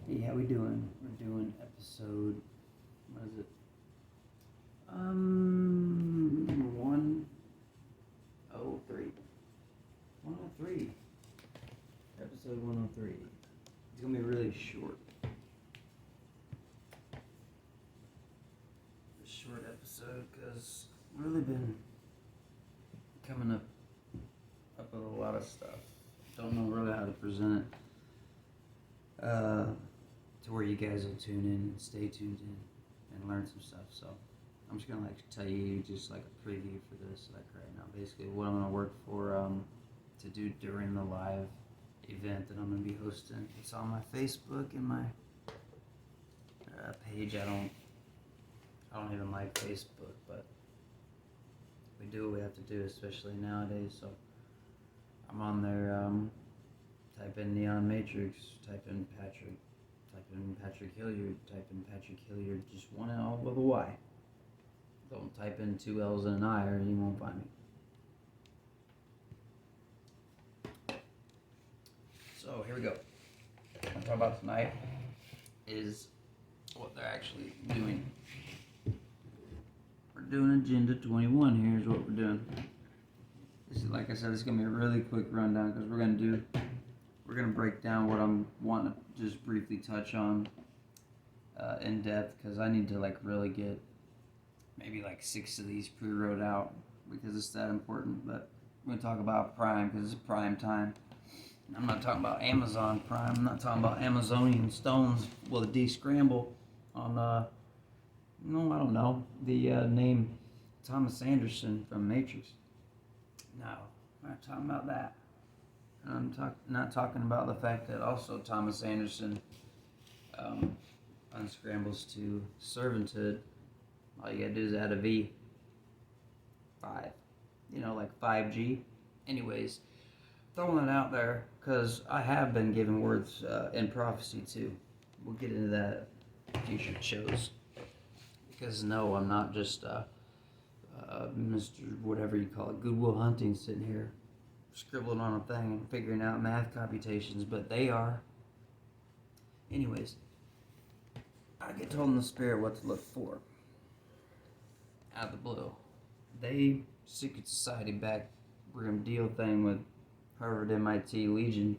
Hey, how we doing? We're doing episode, what is it? 103. 103. Episode 103. It's gonna be really short. A short episode because I've really been coming up with a lot of stuff. Don't know really how to present it. To where you guys will tune in and stay tuned in and learn some stuff. So I'm just gonna tell you just like a preview for this right now. Basically, what I'm gonna work for to do during the live event that I'm gonna be hosting. It's on my Facebook and my page. I don't even like Facebook, but we do what we have to do, especially nowadays. So I'm on there. Type in Neon Matrix. Type in Patrick. Type in Patrick Hilliard. Type in Patrick Hilliard. Just one L with a Y. Don't type in two L's and an I, or you won't find me. So here we go. What I'm talking about tonight is what they're actually doing. We're doing Agenda 21. Here's what we're doing. This is, like I said, it's gonna be a really quick rundown because we're gonna break down what I'm wanting to just briefly touch on in depth, because I need to really get maybe 6 of these pre-wrote out because it's that important. But we're gonna talk about Prime because it's Prime time. I'm not talking about Amazon Prime. I'm not talking about Amazonian stones with a D scramble on I don't know, the name Thomas Anderson from Matrix. No, I'm not talking about that. I'm not talking about the fact that also Thomas Anderson unscrambles to servanthood. All you gotta do is add a V. 5. Like 5G. Anyways, throwing it out there because I have been given words in prophecy too. We'll get into that in future shows. Because no, I'm not just Mr. whatever you call it, Goodwill Hunting, sitting here scribbling on a thing and figuring out math computations, but they are. Anyways, I get told in the spirit what to look for. Out of the blue. Secret society back room deal thing with Harvard, MIT, Legion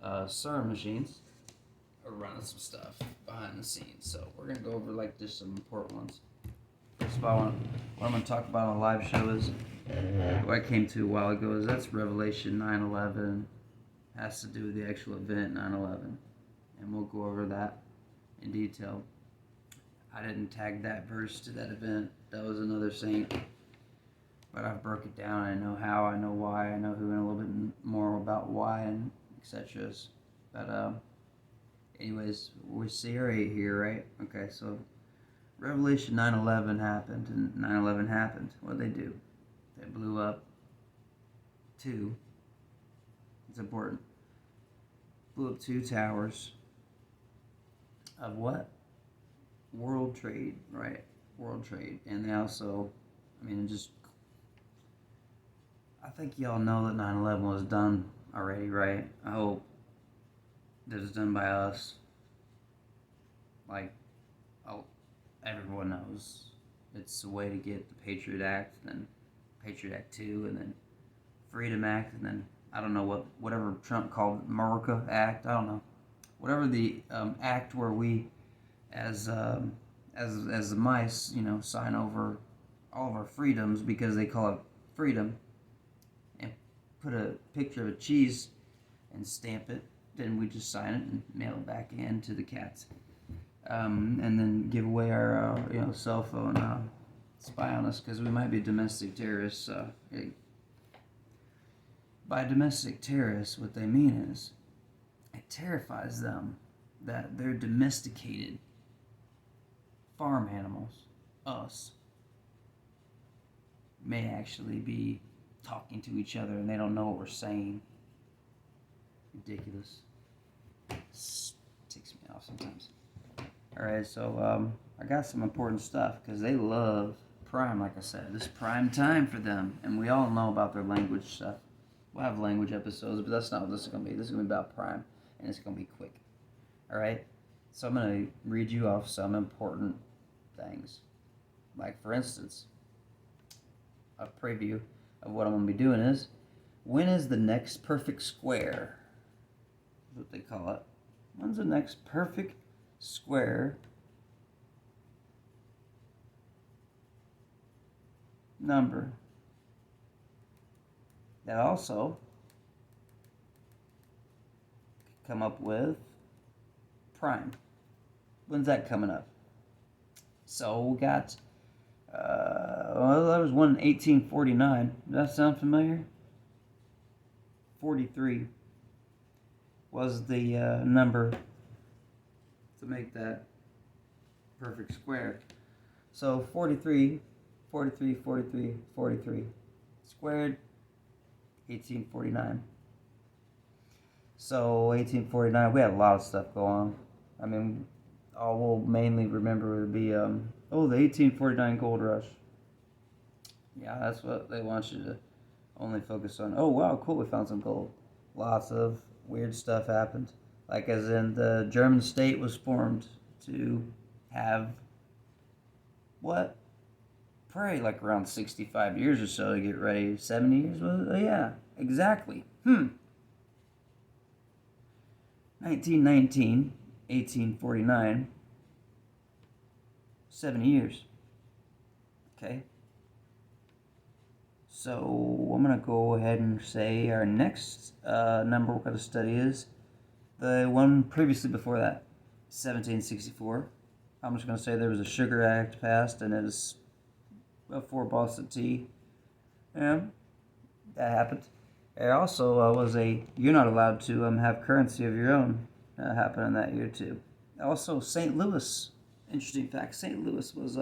CERN machines are running some stuff behind the scenes. So we're going to go over just some important ones. First of all, what I'm going to talk about on a live show is what I came to a while ago is that's Revelation 9/11. Has to do with the actual event 9/11. And we'll go over that in detail. I didn't tag that verse to that event. That was another saint. But I've broke it down. I know how, I know why, I know who, and a little bit more about why and etc. But anyways, we see right here, right? Okay, so Revelation 9/11 happened, and 9/11 happened. What did they do? They blew up it's important, blew up 2 towers of what? World trade, right? World trade. And they also, I think y'all know that 9/11 was done already, right? I hope that it's done by us. Everyone knows it's a way to get the Patriot Act, and then Patriot Act 2, and then Freedom Act, and then I don't know whatever Trump called America Act. I don't know, whatever the act where we, as the mice, sign over all of our freedoms because they call it freedom, and put a picture of a cheese and stamp it. Then we just sign it and mail it back in to the cats. And then give away our cell phone, spy on us because we might be domestic terrorists. By domestic terrorists, what they mean is it terrifies them that their domesticated farm animals, us, may actually be talking to each other and they don't know what we're saying. Ridiculous. It ticks me off sometimes. Alright, so I got some important stuff because they love Prime, like I said. This is prime time for them, and we all know about their language stuff. We'll have language episodes, but that's not what this is going to be. This is going to be about Prime, and it's going to be quick. Alright? So I'm going to read you off some important things. Like, for instance, a preview of what I'm going to be doing is, when is the next perfect square? That's what they call it. When's the next perfect square number? That also come up with prime. When's that coming up? So we got, well, that was one in 1849. Does that sound familiar? 43 was the number to make that perfect square. So 43, 43, 43, 43 squared, 1849. So 1849, we had a lot of stuff go on. I mean, all we'll mainly remember would be, the 1849 gold rush. Yeah, that's what they want you to only focus on. Oh, wow, cool, we found some gold. Lots of weird stuff happened. Like, as in, the German state was formed to have, what? Probably like around 65 years or so to get ready. 70 years? Well, yeah, exactly. 1919, 1849, 7 years. Okay. So I'm going to go ahead and say our next number we're going to study is the one previously before that, 1764. I'm just going to say there was a Sugar Act passed, and it is before Boston Tea. Yeah, that happened. There also was you're not allowed to have currency of your own happen in that year too. Also, St. Louis, interesting fact, St. Louis was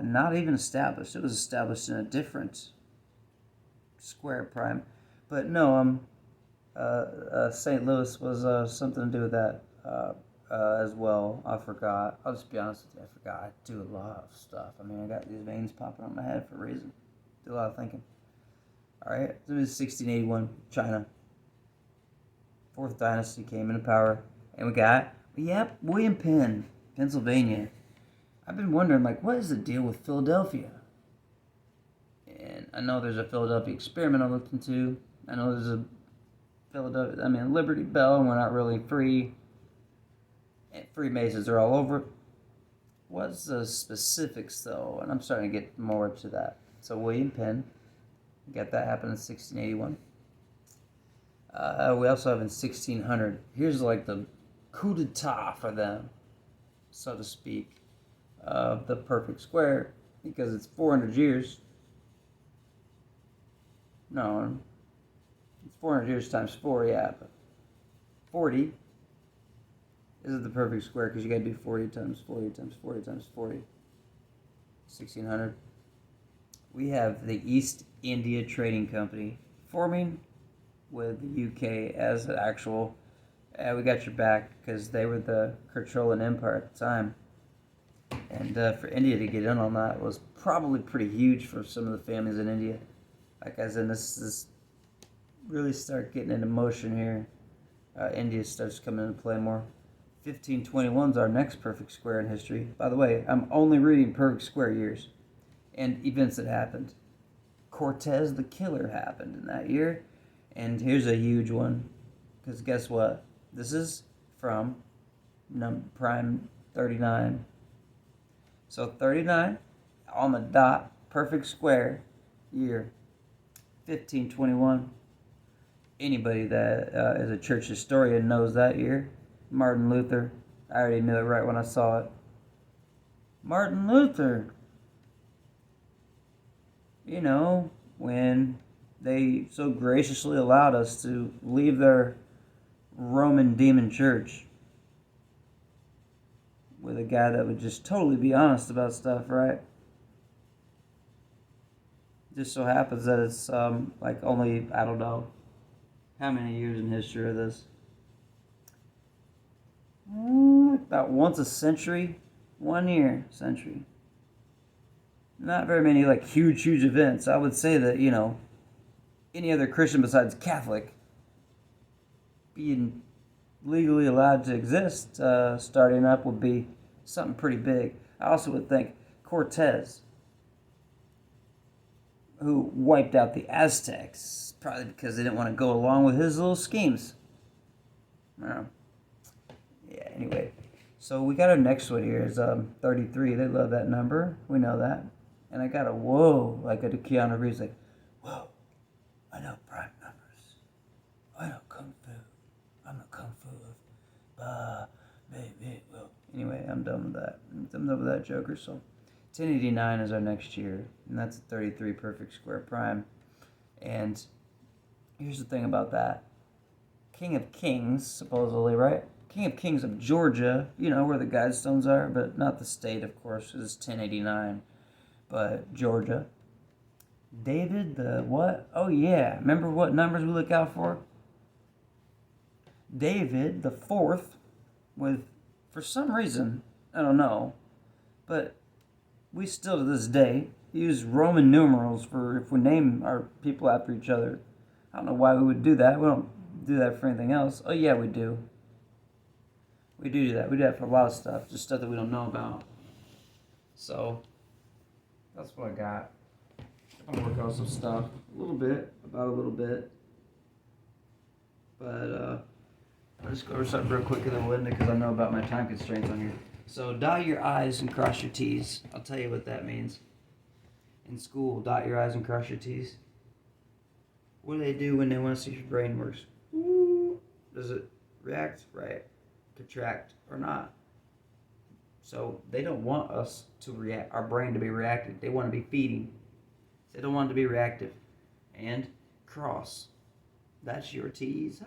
not even established. It was established in a different square prime. But no, St. Louis was something to do with that as well. I forgot. I'll just be honest with you. I forgot. I do a lot of stuff. I mean, I got these veins popping on my head for a reason. Do a lot of thinking. All right. So it was 1681, China. Fourth dynasty came into power. And we got, William Penn, Pennsylvania. I've been wondering, like, what is the deal with Philadelphia? And I know there's a Philadelphia experiment I looked into. I know there's a Liberty Bell, and we're not really free. And Freemasons are all over. What's the specifics, though? And I'm starting to get more to that. So William Penn, got that happened in 1681. We also have in 1600. Here's like the coup d'etat for them, so to speak, of the perfect square, because it's 400 years. No, it's 400 years times 4, yeah, but 40 is the perfect square, because you got to do 40 times 40 times 40 times 40. 1600. We have the East India Trading Company forming with the UK as an actual, we got your back, because they were the controlling empire at the time. And for India to get in on that was probably pretty huge for some of the families in India. Like, as in, this really start getting into motion here. India starts coming into play more. 1521 is our next perfect square in history. By the way, I'm only reading perfect square years and events that happened. Cortez the Killer happened in that year. And here's a huge one, because guess what? This is from prime 39. So 39 on the dot, perfect square year, 1521. Anybody that is a church historian knows that year. Martin Luther. I already knew it right when I saw it. Martin Luther. You know, when they so graciously allowed us to leave their Roman demon church with a guy that would just totally be honest about stuff, right? Just so happens that it's like only, I don't know how many years in history of this. About once a century, 1 year century. Not very many like huge events. I would say that, any other Christian besides Catholic being legally allowed to exist, starting up would be something pretty big. I also would think Cortez, who wiped out the Aztecs, probably because they didn't want to go along with his little schemes. Yeah, anyway. So we got our next one here is 33. They love that number. We know that. And I got a whoa, like a Keanu Reeves, like, whoa, I know prime numbers. I know Kung Fu. I'm a Kung Fu of, baby. Well, anyway, I'm done with that. I'm done with that, Joker. So 1089 is our next year. And that's a 33 perfect square prime. And here's the thing about that. King of Kings, supposedly, right? King of Kings of Georgia, where the Guidestones are, but not the state, of course, is 1089, but Georgia. David the what? Oh, yeah. Remember what numbers we look out for? David the fourth, with, for some reason, I don't know, but we still to this day use Roman numerals for if we name our people after each other. I don't know why we would do that. We don't do that for anything else. Oh, yeah, we do. We do that. We do that for a lot of stuff, just stuff that we don't know about. So, that's what I got. I'm going to work out some stuff. A little bit. But, I'll just go over something real quick and then we'll end it because I know about my time constraints on here. So, dot your I's and cross your T's. I'll tell you what that means. In school, dot your I's and cross your T's. What do they do when they want to see if your brain works? Does it react? Right. Contract or not. So they don't want us to react, our brain to be reactive. They want to be feeding. They don't want it to be reactive. And cross. That's your T's.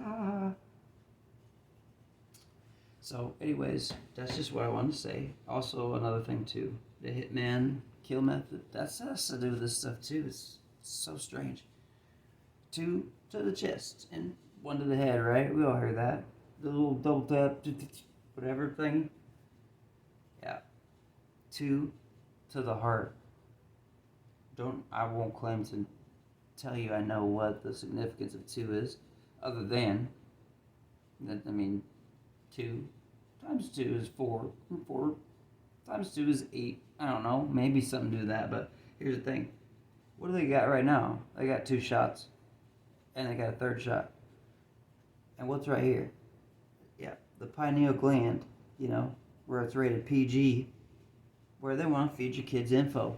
So anyways, that's just what I wanted to say. Also another thing too. The hitman kill method. That has to do with this stuff too. It's so strange. 2 to the chest and 1 to the head, right? We all heard that. The little double tap, whatever thing. Yeah. 2 to the heart. I won't claim to tell you I know what the significance of 2 is, other than that, 2 times 2 is 4. 4 times 2 is 8. I don't know. Maybe something to do with that, but here's the thing. What do they got right now? They got 2 shots. And they got a 3rd shot. And what's right here? Yeah, the pineal gland, where it's rated PG, where they want to feed your kids info.